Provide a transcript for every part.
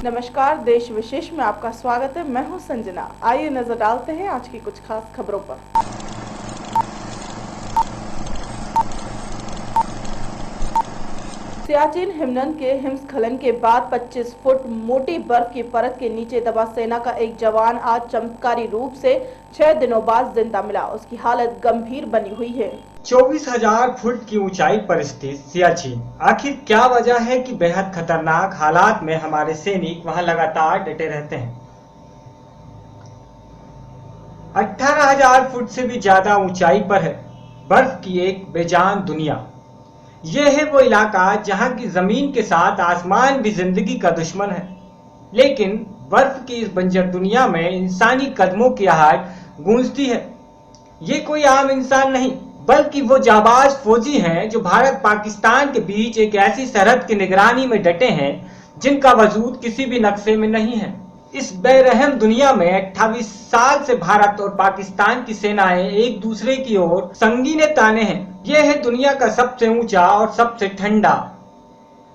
नमस्कार, देश विशेष में आपका स्वागत है। मैं हूं संजना। आइए नजर डालते हैं आज की कुछ खास खबरों पर। सियाचिन हिमनद के हिमस्खलन के बाद 25 फुट मोटी बर्फ की परत के नीचे दबा सेना का एक जवान आज चमत्कारी रूप से 6 दिनों बाद जिंदा मिला। उसकी हालत गंभीर बनी हुई है। 24,000 फुट की ऊंचाई पर स्थित सियाचिन, आखिर क्या वजह है कि बेहद खतरनाक हालात में हमारे सैनिक वहां लगातार डटे रहते हैं। 18,000 फुट से भी ज्यादा ऊंचाई पर है बर्फ की एक बेजान दुनिया। यह है वो इलाका जहां की जमीन के साथ आसमान भी जिंदगी का दुश्मन है। लेकिन बर्फ की इस बंजर दुनिया में इंसानी कदमों की आहट गूंजती है। ये कोई आम इंसान नहीं, बल्कि वो जाबाज फौजी हैं जो भारत पाकिस्तान के बीच एक ऐसी सरहद की निगरानी में डटे हैं जिनका वजूद किसी भी नक्शे में नहीं है। इस बेरहम दुनिया में 28 साल से भारत और पाकिस्तान की सेनाएं एक दूसरे की ओर संगीने ताने हैं। यह है दुनिया का सबसे ऊंचा और सबसे ठंडा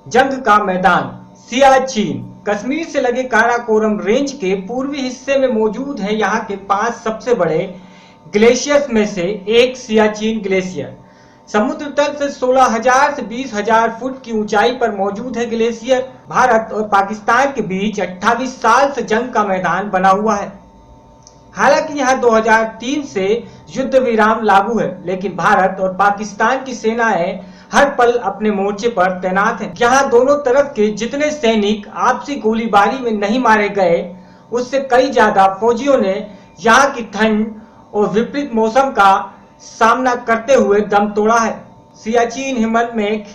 जंग का मैदान सियाचिन। कश्मीर से लगे काराकोरम रेंज के पूर्वी हिस्से में मौजूद है यहाँ के 5 सबसे बड़े ग्लेशियर्स में से एक सियाचिन ग्लेशियर। समुद्र तल से 16,000 से 20,000 फुट की ऊंचाई पर मौजूद है ग्लेशियर। भारत और पाकिस्तान के बीच 28 साल से जंग का मैदान बना हुआ है। हालांकि यहाँ 2003 से युद्ध विराम लागू है, लेकिन भारत और पाकिस्तान की सेनाएं हर पल अपने मोर्चे पर तैनात हैं। यहाँ दोनों तरफ के जितने सैनिक आपसी गोलीबारी में नहीं मारे गए, उससे कई ज्यादा फौजियों ने यहाँ की ठंड और विपरीत मौसम का सामना करते हुए दम तोड़ा है। सियाचिन हिमनद में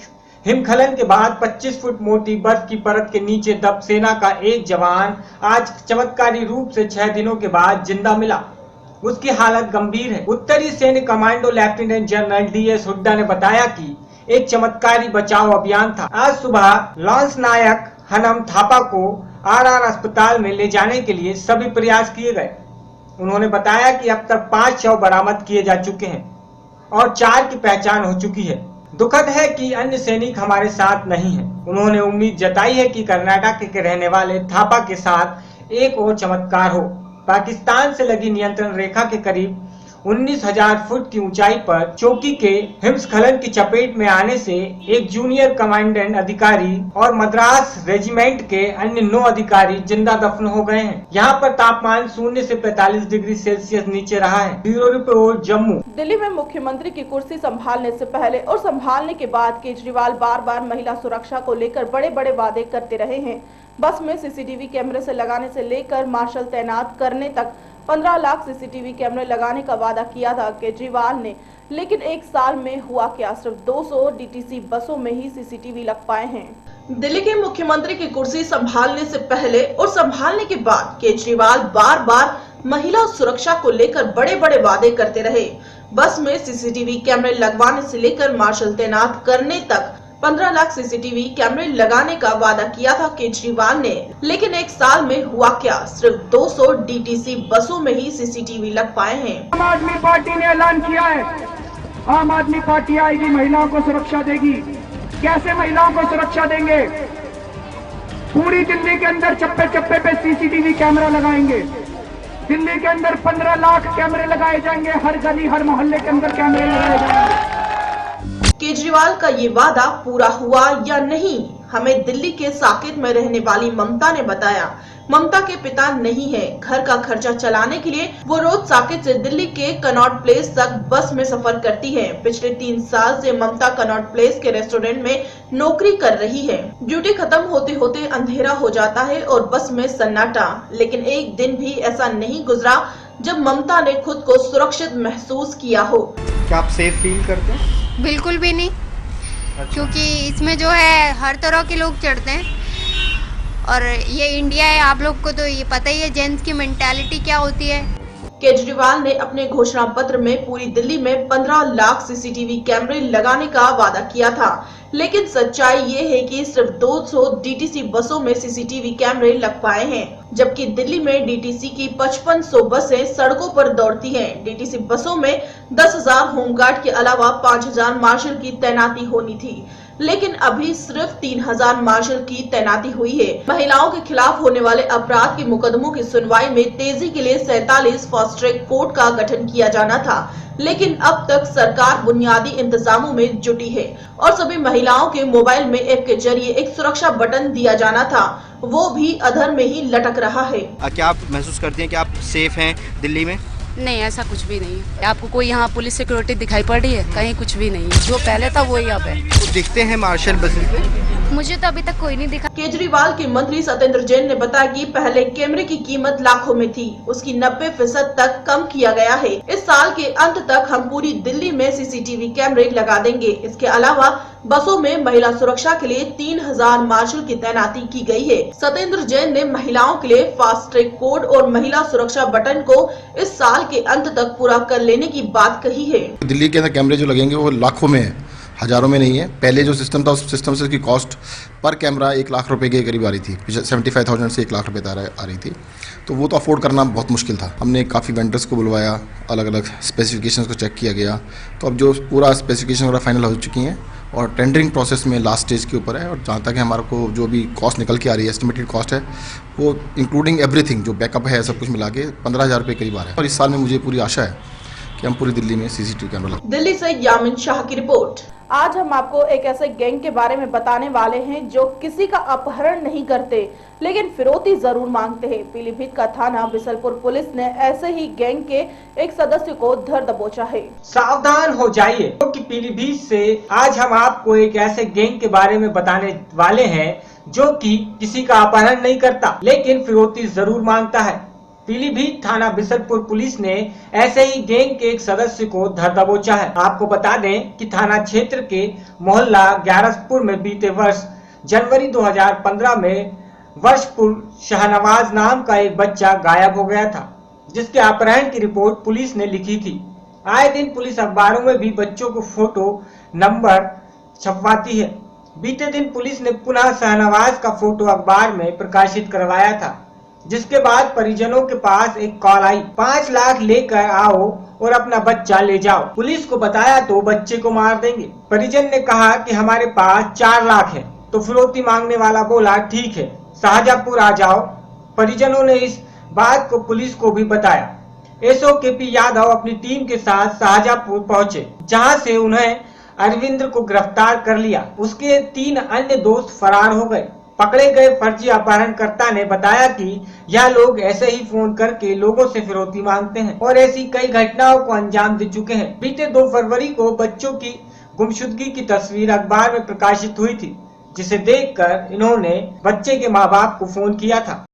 हिमस्खलन के बाद 25 फुट मोटी बर्फ की परत के नीचे दब सेना का एक जवान आज चमत्कारी रूप से 6 दिनों के बाद जिंदा मिला। उसकी हालत गंभीर है। उत्तरी सैन्य commando lieutenant general DS Hooda ने बताया कि एक चमत्कारी बचाव अभियान था। आज सुबह लॉन्स नायक हनम थापा को RR अस्पताल में ले जाने के लिए सभी प्रयास किए गए। उन्होंने बताया कि अब तक 5 शव बरामद किए जा चुके हैं और 4 की पहचान हो चुकी है। दुखद है कि अन्य सैनिक हमारे साथ नहीं हैं। उन्होंने उम्मीद जताई है कि कर्नाटक के रहने वाले थापा के साथ एक और चमत्कार हो। पाकिस्तान से लगी नियंत्रण रेखा के करीब 19,000 फुट की ऊंचाई पर चौकी के हिमस्खलन की चपेट में आने से एक जूनियर कमांडेंट अधिकारी और मद्रास रेजिमेंट के अन्य 9 अधिकारी जिंदा दफन हो गए हैं। यहाँ पर तापमान 0 से 45 डिग्री सेल्सियस नीचे रहा है। Bureau report, Jammu. दिल्ली में मुख्यमंत्री की कुर्सी संभालने से पहले और संभालने के बाद केजरीवाल बार बार महिला सुरक्षा को लेकर बड़े बड़े वादे करते रहे हैं। बस में CCTV कैमरे से लगाने से लेकर मार्शल तैनात करने तक 15 लाख CCTV कैमरे लगाने का वादा किया था केजरीवाल ने। लेकिन एक साल में हुआ क्या? सिर्फ 200 DTC बसों में ही CCTV लग पाए हैं। दिल्ली के मुख्यमंत्री की कुर्सी संभालने से पहले और संभालने के बाद केजरीवाल बार बार महिला सुरक्षा को लेकर बड़े बड़े वादे करते रहे। बस में CCTV कैमरे लगवाने से लेकर मार्शल तैनात करने तक 15 लाख CCTV कैमरे लगाने का वादा किया था केजरीवाल ने। लेकिन एक साल में हुआ क्या? सिर्फ 200 DTC बसों में ही CCTV लग पाए हैं। आम आदमी पार्टी ने ऐलान किया है, आम आदमी पार्टी आएगी, महिलाओं को सुरक्षा देगी। कैसे महिलाओं को सुरक्षा देंगे? पूरी दिल्ली के अंदर चप्पे चप्पे पे CCTV कैमरा लगाएंगे। दिल्ली के अंदर 15 लाख कैमरे लगाए जाएंगे। हर गली हर मोहल्ले के अंदर कैमरे लगाए जाएंगे। केजरीवाल का ये वादा पूरा हुआ या नहीं, हमें दिल्ली के साकेत में रहने वाली ममता ने बताया। ममता के पिता नहीं है। घर का खर्चा चलाने के लिए वो रोज साकेत से दिल्ली के कनॉट प्लेस तक बस में सफर करती है। पिछले 3 साल से ममता कनॉट प्लेस के रेस्टोरेंट में नौकरी कर रही है। ड्यूटी खत्म होते होते अंधेरा हो जाता है और बस में सन्नाटा। लेकिन एक दिन भी ऐसा नहीं गुजरा जब ममता ने खुद को सुरक्षित महसूस किया हो। क्या आप सेफ फील करते हैं? बिल्कुल भी नहीं। अच्छा। क्योंकि इसमें जो है हर तरह के लोग चढ़ते हैं और ये इंडिया है, आप लोग को तो ये पता ही है जेंट्स की मेंटालिटी क्या होती है। केजरीवाल ने अपने घोषणा पत्र में पूरी दिल्ली में 15 लाख CCTV कैमरे लगाने का वादा किया था। लेकिन सच्चाई ये है कि सिर्फ 200 DTC बसों में CCTV कैमरे लग पाए हैं। जबकि दिल्ली में डीटीसी की 5500 बसें सड़कों पर दौड़ती हैं। डीटीसी बसों में 10,000 होमगार्ड के अलावा 5,000 मार्शल की तैनाती होनी थी, लेकिन अभी सिर्फ 3,000 मार्शल की तैनाती हुई है। महिलाओं के खिलाफ होने वाले अपराध के मुकदमों की सुनवाई में तेजी के लिए 47 फास्ट ट्रैक कोर्ट का गठन किया जाना था, लेकिन अब तक सरकार बुनियादी इंतजामों में जुटी है और सभी महिलाओं के मोबाइल में ऐप के जरिए एक सुरक्षा बटन दिया जाना था, वो भी अधर में ही लटक रहा है। क्या आप महसूस करती हैं कि आप सेफ हैं दिल्ली में? नहीं, ऐसा कुछ भी नहीं है। आपको कोई यहाँ पुलिस सिक्योरिटी दिखाई पड़ रही है? कहीं कुछ भी नहीं है। जो पहले था वही अब है। तो दिखते हैं मार्शल बसेस पे? मुझे तो अभी तक कोई नहीं दिखा। केजरीवाल के मंत्री सत्येंद्र जैन ने बताया कि पहले कैमरे की कीमत लाखों में थी, उसकी 90% तक कम किया गया है। इस साल के अंत तक हम पूरी दिल्ली में सीसीटीवी कैमरे लगा देंगे। इसके अलावा बसों में महिला सुरक्षा के लिए 3,000 मार्शल की तैनाती की गई है। सत्येंद्र जैन ने महिलाओं के लिए फास्ट ट्रैक कोड और महिला सुरक्षा बटन को इस साल के अंत तक पूरा कर लेने की बात कही है। दिल्ली के अंदर कैमरे जो लगेंगे वो लाखों में है, हजारों में नहीं है। पहले जो सिस्टम था उस सिस्टम से उसकी कॉस्ट पर कैमरा 1 लाख रुपए के करीब आ रही थी, 75,000 से 1 लाख रुपए आ रही थी, तो वो तो अफोर्ड करना बहुत मुश्किल था। हमने काफ़ी वेंडर्स को बुलवाया, अलग अलग स्पेसिफिकेशंस को चेक किया गया, तो अब जो पूरा स्पेसिफिकेशन वगैरह फाइनल हो चुकी हैं और टेंडरिंग प्रोसेस में लास्ट स्टेज के ऊपर है। और जहाँ तक हमारे को जो भी कॉस्ट निकल के आ रही है, एस्टिमेटेड कॉस्ट है, वो इंक्लूडिंग एवरीथिंग जो बैकअप है सब कुछ मिला के 15,000 रुपये करीब आ रहा है। और इस साल में मुझे पूरी आशा है कि हम पूरी दिल्ली में सीसीटीवी कैमरा लगा। दिल्ली से यामिन शाह की रिपोर्ट। आज हम आपको एक ऐसे गैंग के बारे में बताने वाले हैं जो किसी का अपहरण नहीं करते, लेकिन फिरौती जरूर मांगते हैं। पीलीभीत का थाना बिसलपुर पुलिस ने ऐसे ही गैंग के एक सदस्य को धर दबोचा है। सावधान हो जाइए, क्योंकि पीलीभीत से आज हम आपको एक ऐसे गैंग के बारे में बताने वाले हैं जो कि किसी का अपहरण नहीं करता, लेकिन फिरौती जरूर मांगता है। पीलीभीत थाना बिसलपुर पुलिस ने ऐसे ही गैंग के एक सदस्य को धर दबोचा है। आपको बता दें कि थाना क्षेत्र के मोहल्ला ग्यारसपुर में बीते वर्ष जनवरी 2015 में वर्षपुर शाहनवाज नाम का एक बच्चा गायब हो गया था, जिसके अपहरण की रिपोर्ट पुलिस ने लिखी थी। आए दिन पुलिस अखबारों में भी बच्चों को फोटो नंबर छपवाती है। बीते दिन पुलिस ने पुनः शाहनवाज का फोटो अखबार में प्रकाशित करवाया था, जिसके बाद परिजनों के पास एक कॉल आई, 5 लाख लेकर आओ और अपना बच्चा ले जाओ। पुलिस को बताया तो बच्चे को मार देंगे। परिजन ने कहा कि हमारे पास 4 लाख है, तो फिरौती मांगने वाला बोला ठीक है, शाहजहांपुर आ जाओ। परिजनों ने इस बात को पुलिस को भी बताया। एसओ केपी यादव अपनी टीम के साथ शाहजहांपुर पहुंचे, जहां से उन्हें अरविंद को गिरफ्तार कर लिया। उसके 3 अन्य दोस्त फरार हो गए। पकड़े गए फर्जी अपहरणकर्ता ने बताया कि यह लोग ऐसे ही फोन करके लोगों से फिरौती मांगते हैं और ऐसी कई घटनाओं को अंजाम दे चुके हैं। बीते 2 फरवरी को बच्चों की गुमशुदगी की तस्वीर अखबार में प्रकाशित हुई थी, जिसे देखकर इन्होंने बच्चे के माँ बाप को फोन किया था।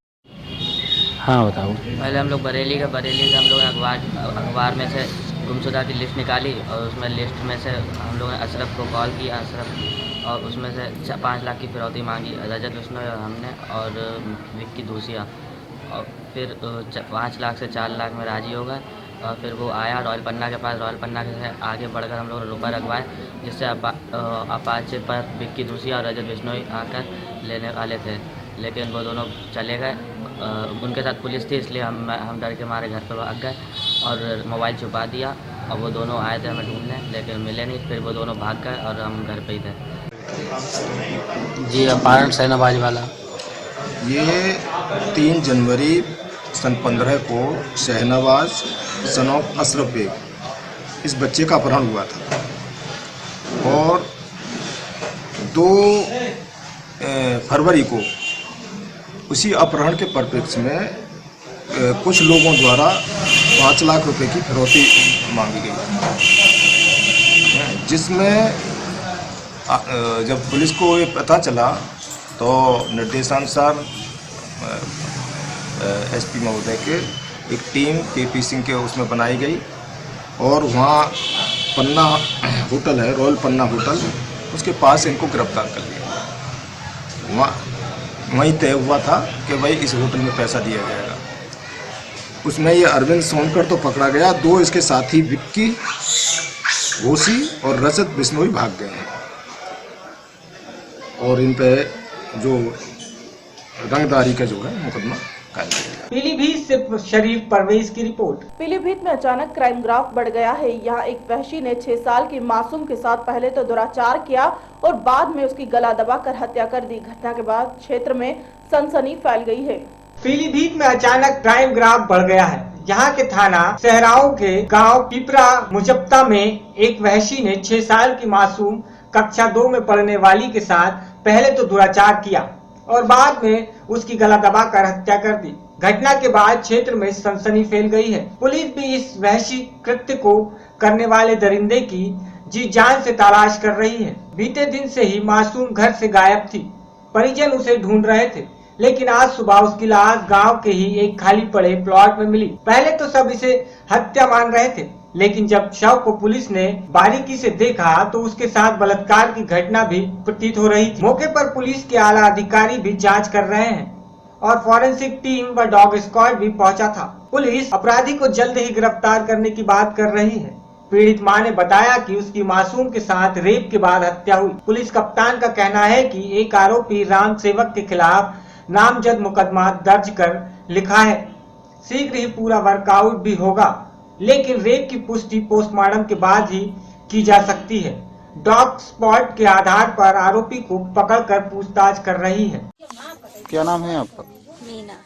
हाँ बताओ। पहले हम लोग बरेली से हम लोग ने अखबार में से गुमशुदा की लिस्ट निकाली और उसमें लिस्ट में से हम लोगों ने अशरफ को कॉल किया, और उसमें से 5 लाख की फिरौती मांगी रजत बिश्नोई और हमने और विक्की दूसिया, और फिर 5 लाख से 4 लाख में राजी हो गए। और फिर वो आया रॉयल पन्ना के पास, रॉयल पन्ना के आगे बढ़कर हम लोग रुपये रखवाए, जिससे अपाचे पर विक्की दूसिया और रजत बिश्नोई आकर लेने वाले थे, लेकिन वो दोनों चले गए। उनके साथ पुलिस थी, इसलिए हम डर के मारे घर पर भाग गए और मोबाइल छुपा दिया, और वो दोनों आए थे हमें ढूंढने, लेकिन मिले नहीं। फिर वो दोनों भाग गए और हम घर पे ही थे। जी अपहरण शाहनवाज वाला ये 3 जनवरी सन 15 को शाहनवाज सन ऑफ अशरफ बेग इस बच्चे का अपहरण हुआ था, और 2 फरवरी को उसी अपहरण के परिप्रेक्ष्य में कुछ लोगों द्वारा 5 लाख रुपए की फिरौती मांगी गई, जिसमें जब पुलिस को ये पता चला तो निर्देशानुसार एसपी महोदय के एक टीम केपी सिंह के उसमें बनाई गई, और वहाँ पन्ना होटल है, रॉयल पन्ना होटल, उसके पास इनको गिरफ्तार कर लिया। वहीं तय हुआ था कि भाई इस होटल में पैसा दिया जाएगा। उसमें ये अरविंद सोनकर तो पकड़ा गया, 2 इसके साथी विक्की घोसी और रजत बिश्नोई भाग गए हैं, और इन पे जो रंगदारी का जो है मुकदमा कार्रवाई की जाएगी। पीलीभीत से शरीफ परवेज की रिपोर्ट। पीलीभीत में अचानक क्राइम ग्राफ बढ़ गया है। यहाँ एक वहशी ने 6 साल की मासूम के साथ पहले तो दुराचार किया और बाद में उसकी गला दबाकर हत्या कर दी। घटना के बाद क्षेत्र में सनसनी फैल गई है। पीलीभीत में अचानक क्राइम ग्राफ बढ़ गया है। यहाँ के थाना सहराओं के गांव पिपरा मुजफ्ता में एक वहशी ने 6 साल की मासूम कक्षा 2 में पढ़ने वाली के साथ पहले तो दुराचार किया और बाद में उसकी गला दबाकर हत्या कर दी। घटना के बाद क्षेत्र में सनसनी फैल गई है। पुलिस भी इस वहशी कृत्य को करने वाले दरिंदे की जी जान से तलाश कर रही है। बीते दिन से ही मासूम घर से गायब थी। परिजन उसे ढूंढ रहे थे, लेकिन आज सुबह उसकी लाश गांव के ही एक खाली पड़े प्लॉट में मिली। पहले तो सब इसे हत्या मान रहे थे, लेकिन जब शव को पुलिस ने बारीकी से देखा तो उसके साथ बलात्कार की घटना भी प्रतीत हो रही थी। मौके पर पुलिस के आला अधिकारी भी जांच कर रहे हैं और फॉरेंसिक टीम व डॉग स्क्वाड भी पहुंचा था। पुलिस अपराधी को जल्द ही गिरफ्तार करने की बात कर रही है। पीड़ित मां ने बताया कि उसकी मासूम के साथ रेप के बाद हत्या हुई। पुलिस कप्तान का कहना है कि एक आरोपी राम सेवक के खिलाफ नामजद मुकदमा दर्ज कर लिखा है। शीघ्र ही पूरा वर्कआउट भी होगा, लेकिन रेप की पुष्टि पोस्टमार्टम के बाद ही की जा सकती है। डॉग स्पॉट के आधार पर आरोपी को पकड़कर पूछताछ कर रही है। क्या नाम है आपका? मीना।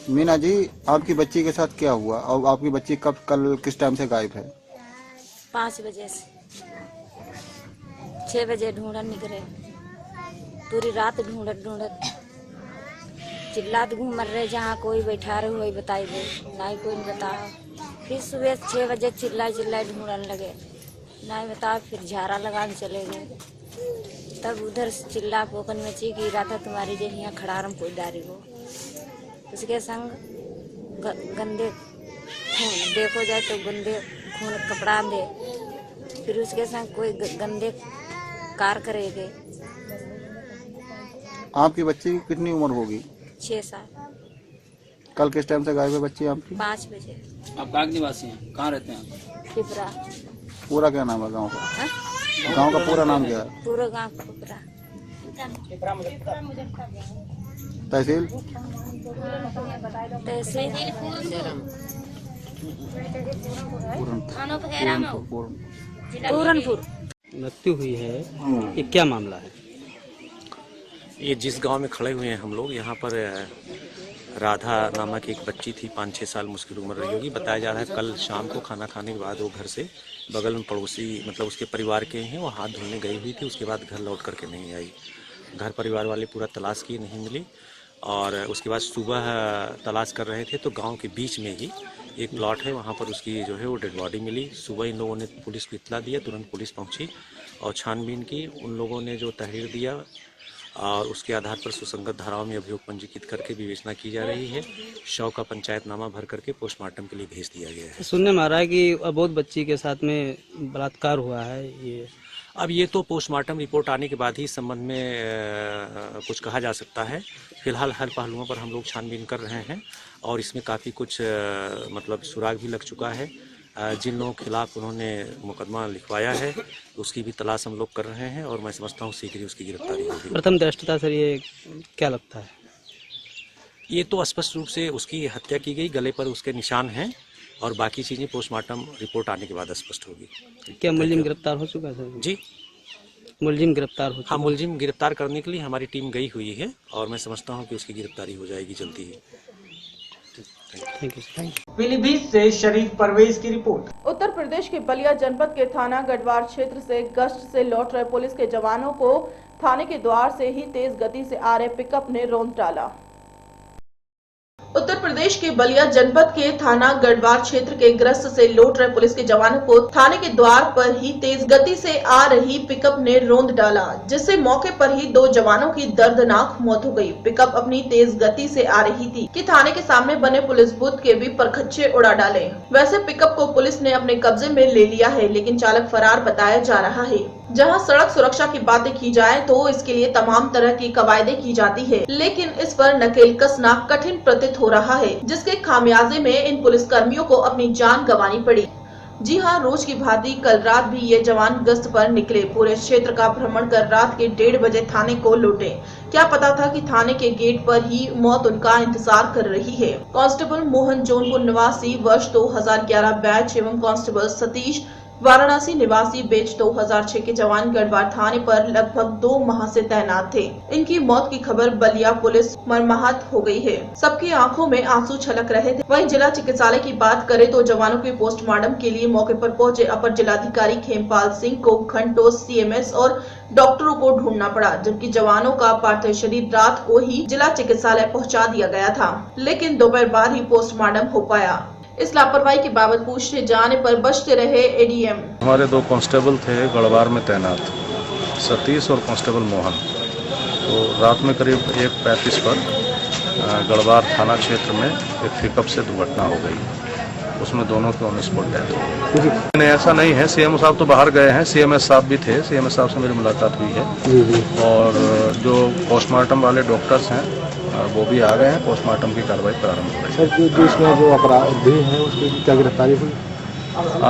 मीना जी, आपकी बच्ची के साथ क्या हुआ और आपकी बच्ची कल किस टाइम से गायब है? 5 बजे से 6 बजे ढूंढन निकले, पूरी रात ढूंढत चिल्लात घूम रहे, जहाँ कोई बैठा रहे वही बताई दे, नहीं कोई बता। फिर सुबह 6 बजे चिल्लाए ढूंढन लगे, नहीं बता। फिर झाड़ा लगाने चले गए, तब उधर से चिल्ला पोकन में ची कि राधा तुम्हारी जे यहाँ खड़ारम कोई डारी हो। उसके संग गंदे खून देखो जाए तो गंदे खून कपड़ा दे, फिर उसके संग कोई गंदे कार करेगे। आपकी बच्ची की कितनी उम्र होगी? 6 साल। कल किस टाइम से गायब है बच्ची आपकी? 5 बजे। आप कहाँ के निवासी हैं? कहाँ रहते हैं आप? पिपरा। पूरा क्या नाम है गांव का? गांव का पूरा नाम क्या है? पूरा गांव पिपरा। तहसील? पूरनपुर। मृत्यु हुई है, ये क्या मामला है? ये जिस गांव में खड़े हुए हैं हम लोग, यहाँ पर राधा नामक एक बच्ची थी, 5-6 साल मुश्किल उम्र रही होगी। बताया जा रहा है कल शाम को खाना खाने के बाद वो घर से बगल में पड़ोसी मतलब उसके परिवार के हैं, वो हाथ धोने गई हुई थी। उसके बाद घर लौट करके नहीं आई। घर परिवार वाले पूरा तलाश किए, नहीं मिली। और उसके बाद सुबह तलाश कर रहे थे तो गांव के बीच में ही एक प्लॉट है, वहां पर उसकी जो है वो डेड बॉडी मिली। सुबह इन लोगों ने पुलिस को इत्तला दिया, तुरंत पुलिस पहुंची और छानबीन की। उन लोगों ने जो तहरीर दिया और उसके आधार पर सुसंगत धाराओं में अभियोग पंजीकृत करके विवेचना की जा रही है। शव का पंचायतनामा भर करके पोस्टमार्टम के लिए भेज दिया गया है। सुनने में आ रहा है कि अबोध बच्ची के साथ में बलात्कार हुआ है। ये अब ये तो पोस्टमार्टम रिपोर्ट आने के बाद ही इस संबंध में कुछ कहा जा सकता है। फिलहाल हर पहलुओं पर हम लोग छानबीन कर रहे हैं और इसमें काफ़ी कुछ मतलब सुराग भी लग चुका है। जिन लोगों के खिलाफ उन्होंने मुकदमा लिखवाया है उसकी भी तलाश हम लोग कर रहे हैं और मैं समझता हूँ शीघ्र ही उसकी गिरफ्तारी होगी। प्रथम दृष्टता सर ये क्या लगता है? ये तो स्पष्ट रूप से उसकी हत्या की गई, गले पर उसके निशान हैं और बाकी चीज़ें पोस्टमार्टम रिपोर्ट आने के बाद स्पष्ट होगी। क्या मुलजिम गिरफ्तार हो चुका है सर? जी, मुलजिम गिरफ्तार हो चुका? हाँ, मुलजिम गिरफ्तार करने के लिए हमारी टीम गई हुई है और मैं समझता हूँ कि उसकी गिरफ्तारी हो जाएगी जल्दी ही। Thank you. पीलीभीत से शरीफ परवेज की रिपोर्ट। उत्तर प्रदेश के बलिया जनपद के थाना गढ़वार क्षेत्र से गश्त से लौट रहे पुलिस के जवानों को थाने के द्वार से ही तेज गति से आ रहे पिकअप ने रौंद डाला। उत्तर प्रदेश के बलिया जनपद के थाना गढ़वार क्षेत्र के ग्रस्त से लौट रहे पुलिस के जवानों को थाने के द्वार पर ही तेज गति से आ रही पिकअप ने रौंद डाला, जिससे मौके पर ही 2 जवानों की दर्दनाक मौत हो गई। पिकअप अपनी तेज गति से आ रही थी कि थाने के सामने बने पुलिस बूथ के भी परखच्चे उड़ा डाले। वैसे पिकअप को पुलिस ने अपने कब्जे में ले लिया है, लेकिन चालक फरार बताया जा रहा है। जहां सड़क सुरक्षा की बातें की जाए तो इसके लिए तमाम तरह की कवायदें की जाती है, लेकिन इस पर नकेल कसना कठिन प्रतीत हो रहा है, जिसके खामियाजे में इन पुलिस कर्मियों को अपनी जान गंवानी पड़ी। जी हां, रोज की भांति कल रात भी ये जवान गश्त पर निकले। पूरे क्षेत्र का भ्रमण कर रात के 1:30 बजे थाने को लौटे। क्या पता था कि थाने के गेट पर ही मौत उनका इंतजार कर रही है। कांस्टेबल मोहन जौनपुर निवासी वर्ष 2011 बैच एवं कांस्टेबल सतीश वाराणसी निवासी बैच 2006 के जवान गढ़वाल थाने पर लगभग 2 माह से तैनात थे। इनकी मौत की खबर बलिया पुलिस मर्माहत हो गई है। सबकी आंखों में आंसू छलक रहे थे। वहीं जिला चिकित्सालय की बात करें तो जवानों के पोस्टमार्टम के लिए मौके पर पहुंचे अपर जिलाधिकारी खेमपाल सिंह को घंटों सीएमएस और डॉक्टरों को ढूंढना पड़ा, जबकि जवानों का पार्थिव शरीर रात को ही जिला चिकित्सालय पहुँचा दिया गया था, लेकिन दोपहर बाद ही पोस्टमार्टम हो पाया। इस लापरवाही के बाबत पूछने जाने पर बचते रहे एडीएम। हमारे 2 कांस्टेबल थे गढ़वार में तैनात, सतीश और कांस्टेबल मोहन। तो रात में करीब 1:35 पर गढ़वार थाना क्षेत्र में एक पिकअप से दुर्घटना हो गई। उसमें दोनों की ऑन स्पॉट डेथ हो गई। ऐसा नहीं है, सीएम साहब तो बाहर गए हैं, सीएमएस साहब भी थे, सीएमएस साहब से मेरी मुलाकात हुई है और जो पोस्टमार्टम वाले डॉक्टर्स हैं वो भी आ गए हैं। पोस्टमार्टम की कार्रवाई प्रारंभ हो रही है। सर, जो इसमें जो अपराधी हैं उसकी क्या गिरफ्तारी हुई?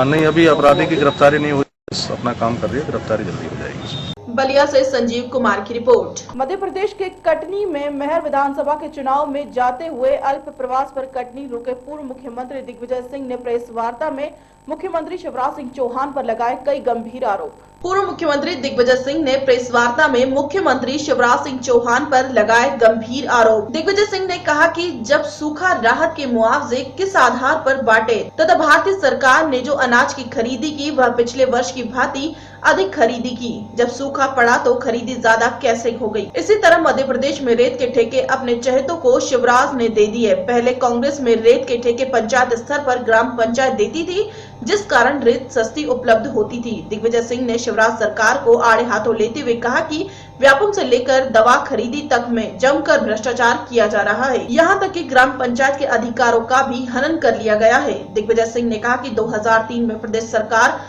नहीं, अभी अपराधी की गिरफ्तारी नहीं हुई, अपना काम कर रही है, गिरफ्तारी जल्दी हो जाएगी। बलिया से संजीव कुमार की रिपोर्ट। मध्य प्रदेश के कटनी में मेहर विधानसभा के चुनाव में जाते हुए अल्प प्रवास पर कटनी रुके पूर्व मुख्यमंत्री दिग्विजय सिंह ने प्रेस वार्ता में मुख्यमंत्री शिवराज सिंह चौहान पर लगाए कई गंभीर आरोप। पूर्व मुख्यमंत्री दिग्विजय सिंह ने प्रेस वार्ता में मुख्यमंत्री शिवराज सिंह चौहान पर लगाए गंभीर आरोप। दिग्विजय सिंह ने कहा कि जब सूखा राहत के मुआवजे किस आधार पर बांटे तथा भारतीय सरकार ने जो अनाज की खरीदी की वह पिछले वर्ष की भांति अधिक खरीदी की। जब सूखा पड़ा तो खरीदी ज्यादा कैसे हो गई। इसी तरह मध्य प्रदेश में रेत के ठेके अपने चहेतों को शिवराज ने दे दिए। पहले कांग्रेस में रेत के ठेके पंचायत स्तर पर ग्राम पंचायत देती थी, जिस कारण रेत सस्ती उपलब्ध होती थी। दिग्विजय सिंह ने शिवराज सरकार को आड़े हाथों लेते हुए कहा कि व्यापम से लेकर दवा खरीदी तक में जमकर भ्रष्टाचार किया जा रहा है। यहाँ तक कि ग्राम पंचायत के अधिकारों का भी हनन कर लिया गया है। दिग्विजय सिंह ने कहा कि 2003 में प्रदेश सरकार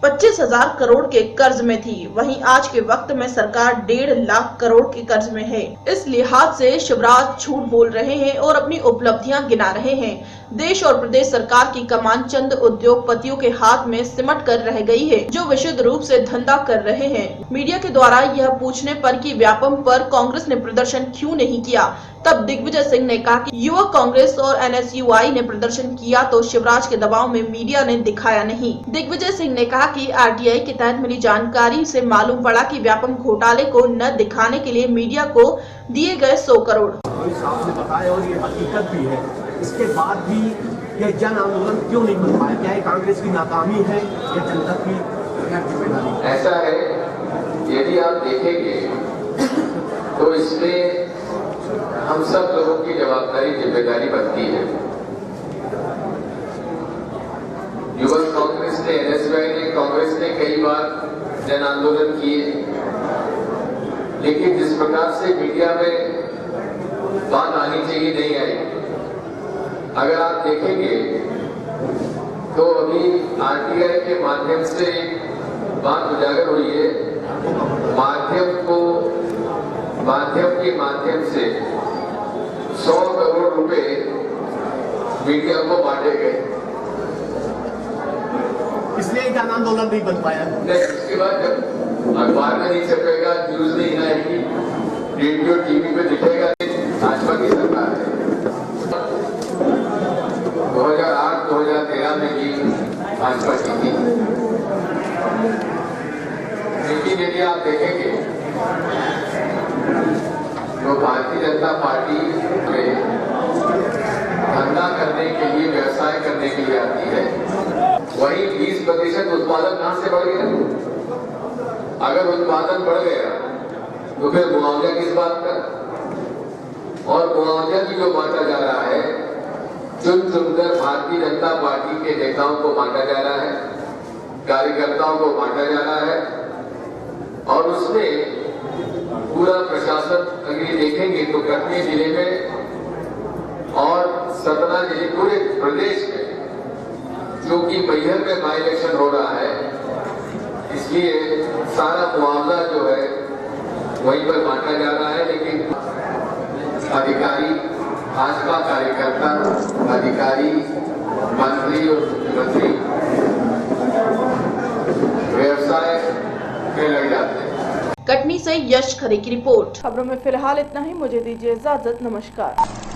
25,000 करोड़ के कर्ज में थी, वहीं आज के वक्त में सरकार 1.5 लाख करोड़ के कर्ज में है। इस लिहाज से शिवराज झूठ बोल रहे हैं और अपनी उपलब्धियां गिना रहे हैं। देश और प्रदेश सरकार की कमान चंद उद्योगपतियों के हाथ में सिमट कर रह गई है, जो विशुद्ध रूप से धंधा कर रहे हैं। मीडिया के द्वारा यह पूछने पर कि व्यापम पर कांग्रेस ने प्रदर्शन क्यों नहीं किया, तब दिग्विजय सिंह ने कहा कि युवक कांग्रेस और एनएसयूआई ने प्रदर्शन किया तो शिवराज के दबाव में मीडिया ने दिखाया नहीं। दिग्विजय सिंह ने कहा कि आरटीआई के तहत मिली जानकारी से मालूम पड़ा कि व्यापम घोटाले को न दिखाने के लिए मीडिया को दिए गए 100 करोड़। बताया और ये हकीकत भी है, इसके बाद भी ये जन आंदोलन क्यों नहीं बन पाया? क्या ये कांग्रेस की नाकामी है या जनता की जिम्मेदारी? ऐसा है, यदि आप देखेंगे तो इसमें हम सब लोगों की जवाबदारी जिम्मेदारी बनती है। युवक कांग्रेस ने, एनएसयूआई ने, कांग्रेस ने कई बार जन आंदोलन किए, लेकिन जिस प्रकार से मीडिया में बात आनी चाहिए नहीं आई। अगर आप देखेंगे तो अभी आरटीआई के माध्यम से बात उजागर हुई है। माध्यम के माध्यम से 100 करोड़ रुपए मीडिया को बांटे गए, इसलिए जन आंदोलन नहीं बन पाया। नहीं, उसके बाद जब अखबार में नहीं छपेगा, न्यूज नहीं आएगी, रेडियो टीवी पे दिखेगा, भाजपा की सरकार है। 2008-2013 में भी भाजपा की थी, लेकिन यदि आप देखेंगे तो भारतीय जनता पार्टी में धंधा करने के लिए, व्यवसाय करने के लिए आती है। वही 20% उत्पादन कहां से बढ़ गया? अगर उत्पादन बढ़ गया तो फिर मुआवजा किस बात का? और मुआवजा भी जो बांटा जा रहा है, चुन चुनकर भारतीय जनता पार्टी के नेताओं को बांटा जा रहा है, कार्यकर्ताओं को बांटा जा रहा है, और उसमें पूरा प्रशासन अगर देखेंगे तो कटनी जिले में और सतना जिले, पूरे प्रदेश में, जो कि मैहर में बाई इलेक्शन हो रहा है, इसलिए सारा मुआवजा जो है वहीं पर बांटा जा रहा है। लेकिन अधिकारी, भाजपा कार्यकर्ता, अधिकारी, मंत्री और मुख्यमंत्री कटनी से यश खरे की रिपोर्ट। खबरों में फिलहाल इतना ही, मुझे दीजिए इजाजत, नमस्कार।